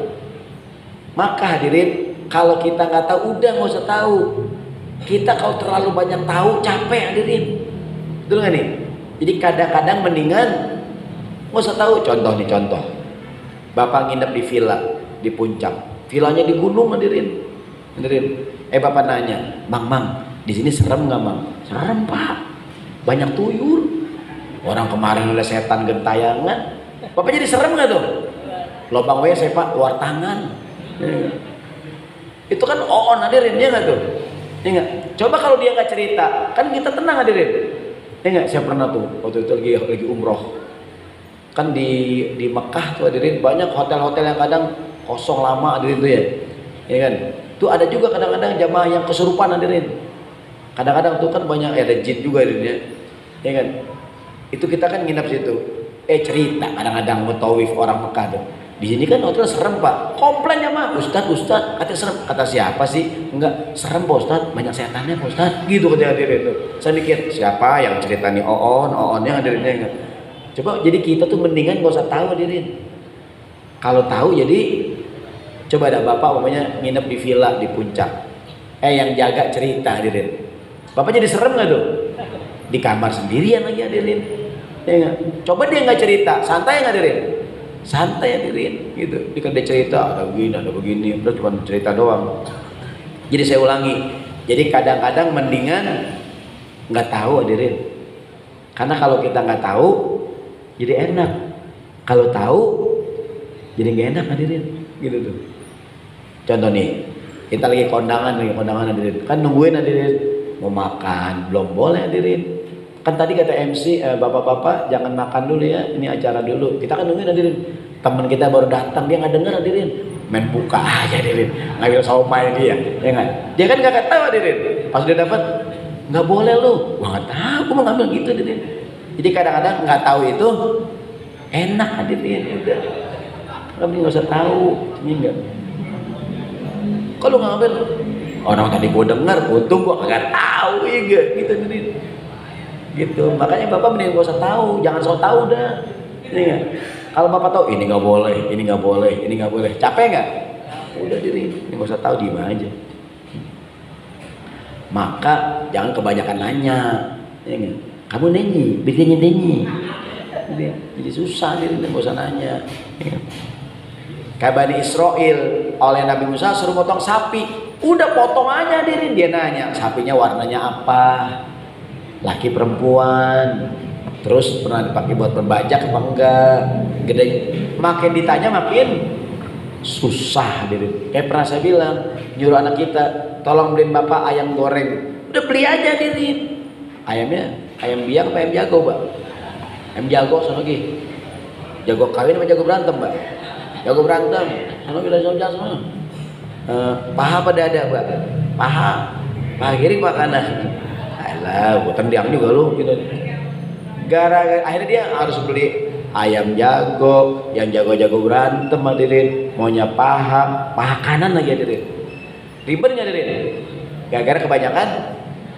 Maka hadirin, kalau kita nggak tahu udah nggak usah tahu. Kita kalau terlalu banyak tahu capek hadirin. Betul nggak nih? Jadi kadang-kadang mendingan nggak usah tahu. Contoh nih, contoh. Bapak nginep di villa di puncak. Villanya di gunung hadirin. Hadirin. Bapak nanya, Mang, di sini serem nggak Mang? Serem Pak. Banyak tuyul. Orang kemarin ada setan gentayangan. Bapak jadi serem nggak tuh? Lobang WC Pak, luar tangan. Itu kan on hadirin, ya nggak tuh? Ya nggak? Coba kalau dia nggak cerita, kan kita tenang hadirin. Ya nggak? Saya pernah tuh waktu itu lagi umroh. Kan di Mekah tuh hadirin banyak hotel-hotel yang kadang kosong lama hadirin tuh ya. Ya kan? Tuh ada juga kadang-kadang jamaah yang kesurupan hadirin. Kadang-kadang tuh kan banyak ada jin juga hadirin ya. Ya kan? Itu kita kan nginap situ. Cerita kadang-kadang mutawif orang Mekah tuh. Di sini kan hotel serem Pak. Komplain ya Mak, Ustadz, katanya serem. Kata siapa sih? Enggak, serem Pak Ustadz, banyak setannya Pak Ustadz. Gitu kata hadirin tuh. Saya mikir, siapa yang ceritanya Oonnya hadirinnya enggak. Coba jadi kita tuh mendingan gak usah tahu hadirin. Kalau tahu jadi coba ada bapak umpamanya nginep di villa di puncak. Yang jaga cerita hadirin. Bapak jadi serem gak tuh? Di kamar sendirian lagi hadirin. Ya enggak? Coba dia nggak cerita, santai nggak hadirin? Santai hadirin, gitu. Dia cerita ada begini, udah cuma cerita doang. Jadi saya ulangi. Jadi kadang-kadang mendingan nggak tahu hadirin. Karena kalau kita nggak tahu, jadi enak. Kalau tahu, jadi nggak enak hadirin. Gitu tuh. Contoh nih, kita lagi kondangan hadirin. Kan nungguin hadirin mau makan, belum boleh hadirin. Kan tadi kata MC, bapak-bapak jangan makan dulu ya, ini acara dulu. Kita kan nungguin hadirin. Teman kita baru datang, dia nggak denger hadirin. Main buka aja hadirin, ngambil somai dia, ya nggak? Dia kan nggak tahu hadirin. Pas dia dapat, nggak boleh lu. Gua nggak tahu, gua mau ngambil gitu hadirin. Jadi kadang-kadang nggak tahu itu enak hadirin. Udah, kamu nggak usah tahu, ini enggak. Kalau ngambil, orang tadi gua dengar, untung gua nggak tahu, ya gitu hadirin. Gitu, makanya bapak mending gak usah tahu, jangan sok tahu dah. Ini enggak? Kalau bapak tahu ini nggak boleh, ini nggak boleh, ini nggak boleh, capek nggak? Udah diri, ini gak usah tahu, diem aja. Maka jangan kebanyakan nanya, ya enggak? Kamu nanya, bikinnya nanya, jadi susah diri, nggak usah nanya. Ya. Kayak Bani Israel oleh Nabi Musa suruh potong sapi, udah potong aja diri, dia nanya sapinya warnanya apa. Laki perempuan, terus pernah dipakai buat berbajak apa enggak, gede. Makin ditanya makin susah diri. Kayak pernah saya bilang, nyuruh anak kita, tolong beliin bapak ayam goreng, udah beli aja diri. Ayamnya ayam biang apa ayam jago Mbak? Ayam jago sama lagi, jago kawin apa jago berantem Mbak? Jago berantem, sama bilang sama. Paha apa dada Mbak? Paha kiri paha kanan. Alah, buat tendiang juga lu gitu. Gara-gara akhirnya dia harus beli ayam jago, yang jago-jago berantem hadirin, maunya paha kanan lagi hadirin. Ribet nggak hadirin? Gara-gara kebanyakan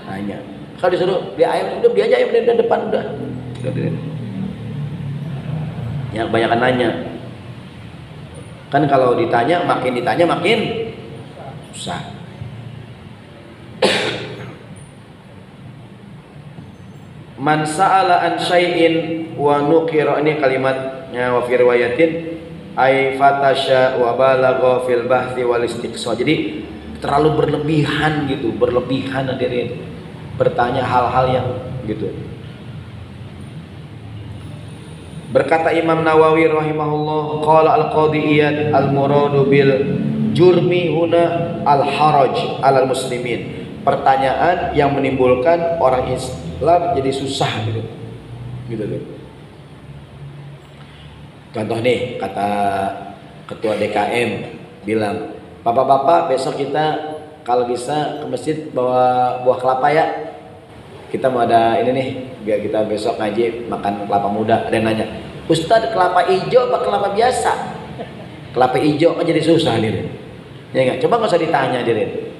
nanya. Kalau disuruh beli ayam, udah beli aja ayam dari depan udah. Hadirin. Yang kebanyakan nanya. Kan kalau ditanya makin susah. Man sa'ala an syai'in wa nuqira, ini kalimatnya wa fi riwayatin ay fatasha wa balagha fil bahthi wal istiqsa. Jadi terlalu berlebihan gitu, berlebihan hadirin bertanya hal-hal yang gitu. Berkata Imam Nawawi rahimahullah, qala al-qadhi Iyad al-muradu bil jurmi huna al-haraj alal muslimin. Pertanyaan yang menimbulkan orang Islam jadi susah gitu. Gitu tuh. Contoh nih, kata ketua DKM bilang, "Bapak-bapak, besok kita kalau bisa ke masjid bawa buah kelapa ya. Kita mau ada ini nih, biar kita besok ngaji makan kelapa muda." Ada yang nanya, "Ustadz, kelapa hijau apa kelapa biasa?" Kelapa hijau kan jadi susah nih. Ya enggak? Coba enggak usah ditanya diri.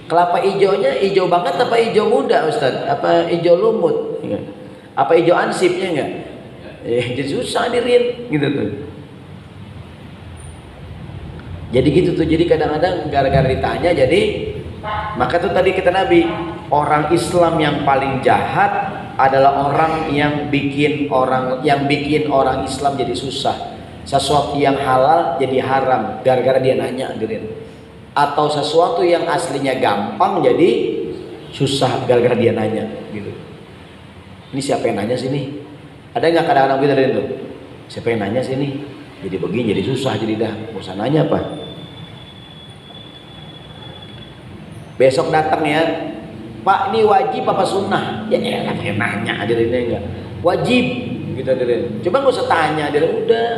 Kelapa hijaunya hijau banget apa hijau muda Ustaz? Apa hijau lumut? Ya. Apa hijau ansipnya enggak? Jadi susah dirin gitu tuh. Jadi gitu tuh. Jadi kadang-kadang gara-gara ditanya jadi Maka itu tadi kata Nabi, orang Islam yang paling jahat adalah orang yang bikin orang Islam jadi susah. Sesuatu yang halal jadi haram gara-gara dia nanya, atau sesuatu yang aslinya gampang jadi susah gara-gara dia nanya gitu. Ini siapa yang nanya sini? Ada nggak kadang-kadang gitu tuh? Siapa yang nanya sini? Jadi begini, jadi susah, jadi dah nggak usah nanya apa. Besok datang ya, Pak, ini wajib apa sunnah? Ya elah pakai nanya, hadirinnya enggak. Wajib gitu hadirin. Coba nggak usah tanya, hadirin udah.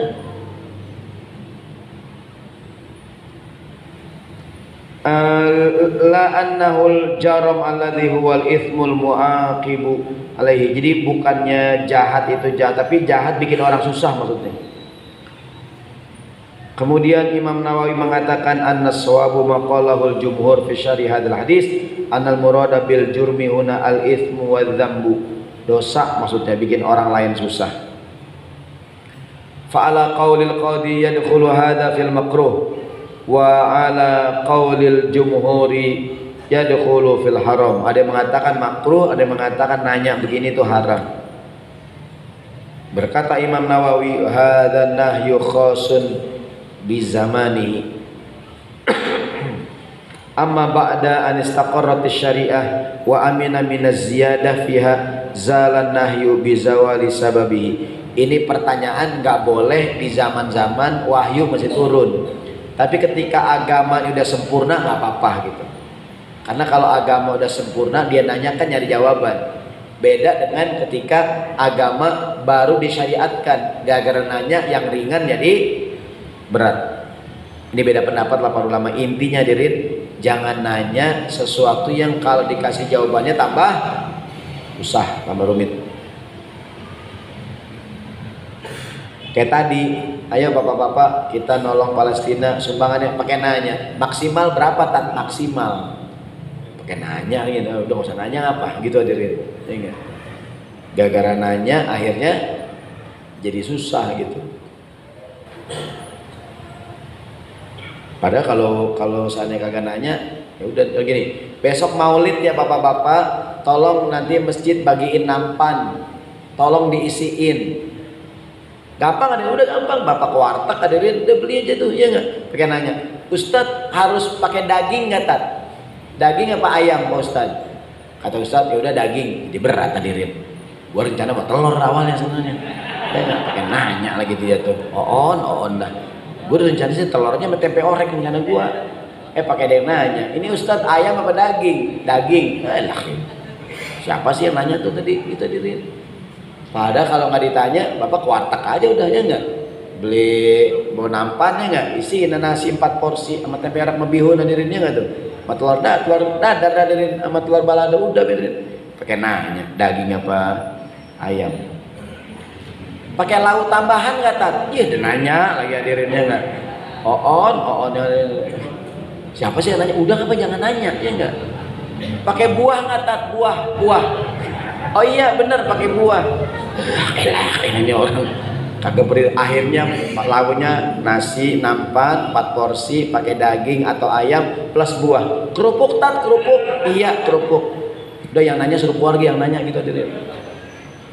La annahul jaram alladhi huwal ithmul muaqibu alaihi. Jadi bukannya jahat itu jahat, tapi jahat bikin orang susah maksudnya. Kemudian Imam Nawawi mengatakan annas sawabu maqalahul jumhur fi syarih hadzal hadis annal murada bil jurmi huna al ithmu wa dzambu. Dosa maksudnya bikin orang lain susah. Fa ala qaulil qadi yadkhulu hadza fil makruh wa ala qaulil jumhuri yadkhulu fil haram. Ada yang mengatakan makruh, ada yang mengatakan nanya begini itu haram. Berkata Imam Nawawi, hadza nahyu khasun bi zamani amma ba'da an istaqarrat syariah wa amina min az-ziyadah fiha zalan nahyu bi zawali sababihi. Ini pertanyaan nggak boleh di zaman-zaman wahyu masih turun. Tapi ketika agama ini udah sempurna nggak apa-apa gitu. Karena kalau agama udah sempurna dia nanyakan nyari jawaban. Beda dengan ketika agama baru disyariatkan, gara-gara nanya yang ringan jadi berat. Ini beda pendapat lah para ulama. Intinya dirin, jangan nanya sesuatu yang kalau dikasih jawabannya tambah susah, tambah rumit. Kayak tadi, ayo bapak-bapak kita nolong Palestina, sumbangannya pakai nanya, maksimal berapa tan? Maksimal pakai nanya gitu, udah nggak usah nanya apa gitu hadirin, ya enggak? Gara-gara nanya akhirnya jadi susah gitu. Padahal kalau seandainya kagak nanya, ya udah gini. Besok Maulid ya bapak-bapak, tolong nanti masjid bagiin nampan, tolong diisiin. Gampang ada, udah gampang. Bapak ke warteg hadirin, udah beli aja tuh, ya nggak? Pakai nanya, Ustadz harus pakai daging nggak tat? Daging apa ayam Pak Ustadz? Kata Ustadz ya udah daging. Jadi berat hadirin. Gua rencana mau telur awalnya sebenarnya. Ya nggak? Pakai nanya lagi dia tuh. On dah. Gue udah rencana sih telurnya sama tempe orek rencana gue. Pakai dia nanya, ini Ustadz ayam apa daging? Daging. Lah, siapa sih yang nanya tuh tadi? Itu hadirin. Padahal kalau nggak ditanya, bapak ke warteg aja udah, ya nggak? Beli mau nampannya nggak? Isiin nasi 4 porsi sama tempe orek sama bihun hadirinnya nggak tuh? Sama telur dadar hadirin, sama telur balado udah hadirin. Pakai nanya, daging apa ayam? Pakai lauk tambahan nggak tat? Iya, dia nanya lagi hadirinnya nggak? On siapa sih yang nanya? Udah apa jangan nanya, ya nggak? Pakai buah nggak tat? Buah. Oh iya bener pakai buah. Ini orang kagak beri. Akhirnya lauknya nasi nampan 4 porsi pakai daging atau ayam plus buah. Kerupuk tat? Kerupuk? Iya kerupuk. Udah yang nanya suruh keluarga yang nanya gitu hadirin.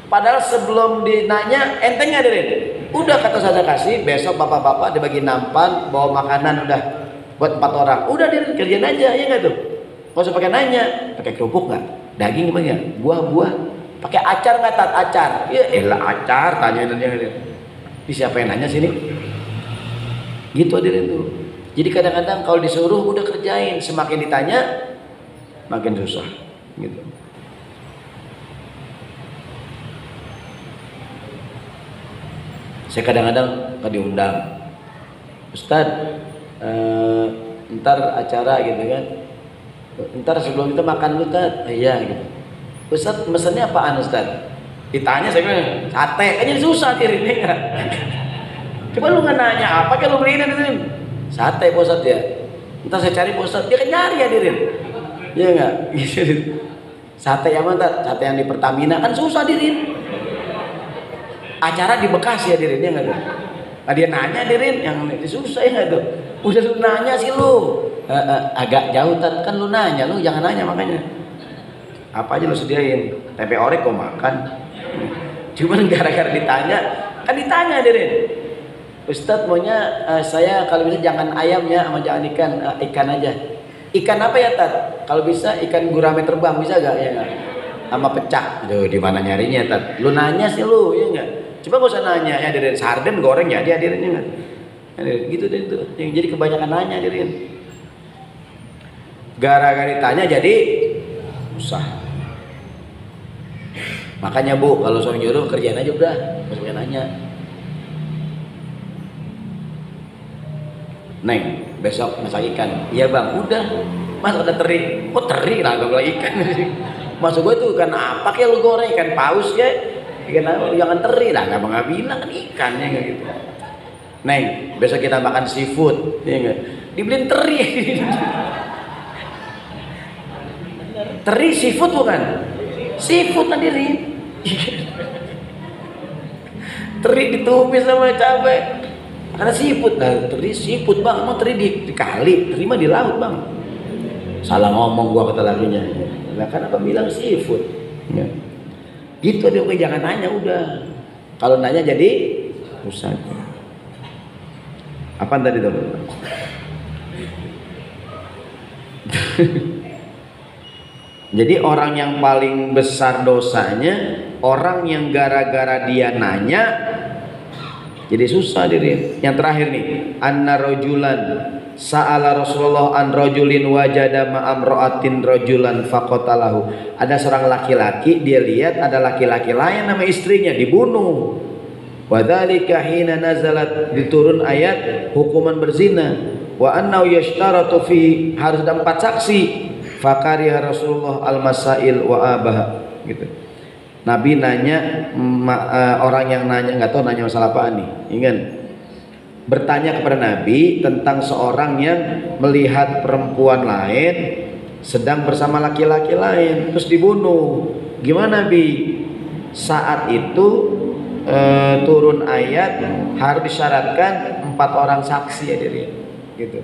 Padahal sebelum dinanya enteng hadirin. Udah kata saya kasih, besok bapak-bapak dibagi nampan, bawa makanan udah buat 4 orang. Udah hadirin kerjain aja, ya nggak tuh? Nggak usah pakai nanya. Pakai kerupuk nggak? Daging apa nggak? Buah. Pakai acar nggak tat? Acar. Ya elah acar, tanya hadirin. Ini siapa yang nanya sini? Gitu hadirin tuh. Jadi kadang-kadang kalau disuruh udah kerjain, semakin ditanya makin susah. Gitu. Saya kadang-kadang diundang, Ustadz, ntar acara gitu kan, ntar sebelum itu makan dulu Ustadz. Iya gitu. Ustadz mesennya apaan Ustadz? Ditanya saya bilang sate, aja susah dirinya kan. Coba lu nggak nanya apa, kayak lu beliin hadirin? Sate Pak Ustadz ya. Ntar saya cari Pak Ustadz, dia kan nyari hadirin. Iya nggak? Sate yang mana? Sate yang di Pertamina kan susah hadirin. Acara di Bekasi hadirin, ya nggak tuh? Nah, dia nanya hadirin, yang susah ya tuh. Udah lu nanya sih lu. Agak jauh kan lu nanya, lu jangan nanya makanya. Apa aja lu sediain? Tempe orek kok makan. Cuman gara-gara ditanya, kan ditanya hadirin. Ustadz maunya saya kalau bisa jangan ayam ya, sama jangan ikan, ikan aja. Ikan apa ya Tat? Kalau bisa ikan gurame terbang bisa gak ya gak? Sama pecak. Aduh, di mana nyarinya Tat? Lu nanya sih lu, ya enggak? Coba gak usah nanya ya hadirin, sarden goreng jadi hadirin enggak? Gitu deh itu. Yang jadi kebanyakan nanya hadirin. Gara-gara ditanya jadi susah. Makanya Bu, kalau suami nyuruh kerjain aja udah, enggak usah nanya. Neng, besok masak ikan. Iya bang, udah. Mas udah teri. Kok teri lah kalau ikan. Maksud gue tuh ikan apa kayak lu goreng, ikan paus ya. Ikan apa, jangan teri lah. Nggak bilang kan ikannya nggak gitu. Neng, besok kita makan seafood. Iya nggak? Dibeliin teri. Teri seafood bukan? Seafood hadirin. Teri ditumis sama cabai. Karena seafood, nah teri seafood bang, mau teri di kali, terima di laut bang. Salah ngomong gua kata lakinya. Lah kan apa bilang seafood? Ya. Gitu dia, jangan nanya udah. Kalau nanya jadi rusak. Apa tadi tuh? Jadi orang yang paling besar dosanya orang yang gara-gara dia nanya jadi susah diri. Yang terakhir nih, anna rajulan sa'ala Rasulullah an rajulin wajada ma'amra'atin rajulan faqatalahu. Ada seorang laki-laki, dia lihat ada laki-laki lain nama istrinya dibunuh. Wa dzalika hina nazalat, diturun ayat hukuman berzina. Wa annahu yashtaratu fi, harus ada 4 saksi. Fakariha Rasulullah al-masail wa abaha gitu. Nabi nanya, orang yang nanya nggak tahu nanya masalah apa nih, ingat bertanya kepada Nabi tentang seorang yang melihat perempuan lain sedang bersama laki-laki lain terus dibunuh. Gimana Nabi? Saat itu turun ayat harus disyaratkan 4 orang saksi ya diri, gitu.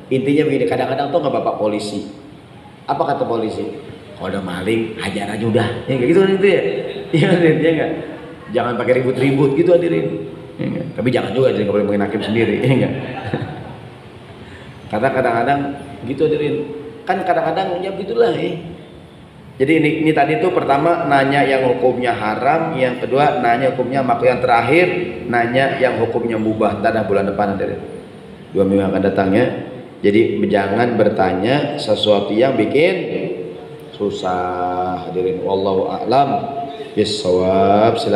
Intinya begini, kadang-kadang tuh nggak bapak polisi. Apa kata polisi? Kalau ada maling, hajar aja udah. Ya gitu kan itu ya. Iya enggak? Jangan pakai ribut-ribut gitu hadirin. Ya enggak? Tapi jangan juga jadi enggak boleh main hakim sendiri, ya enggak? Karena kadang-kadang gitu hadirin. Kan kadang-kadang ya begitulah ya. Jadi ini tadi tuh pertama nanya yang hukumnya haram, yang kedua nanya hukumnya makruh, yang terakhir nanya yang hukumnya mubah. Tanah bulan depan hadirin. 2 minggu akan datang ya. Jadi jangan bertanya sesuatu yang bikin susah hadirin. Wallahu a'lam bissawab.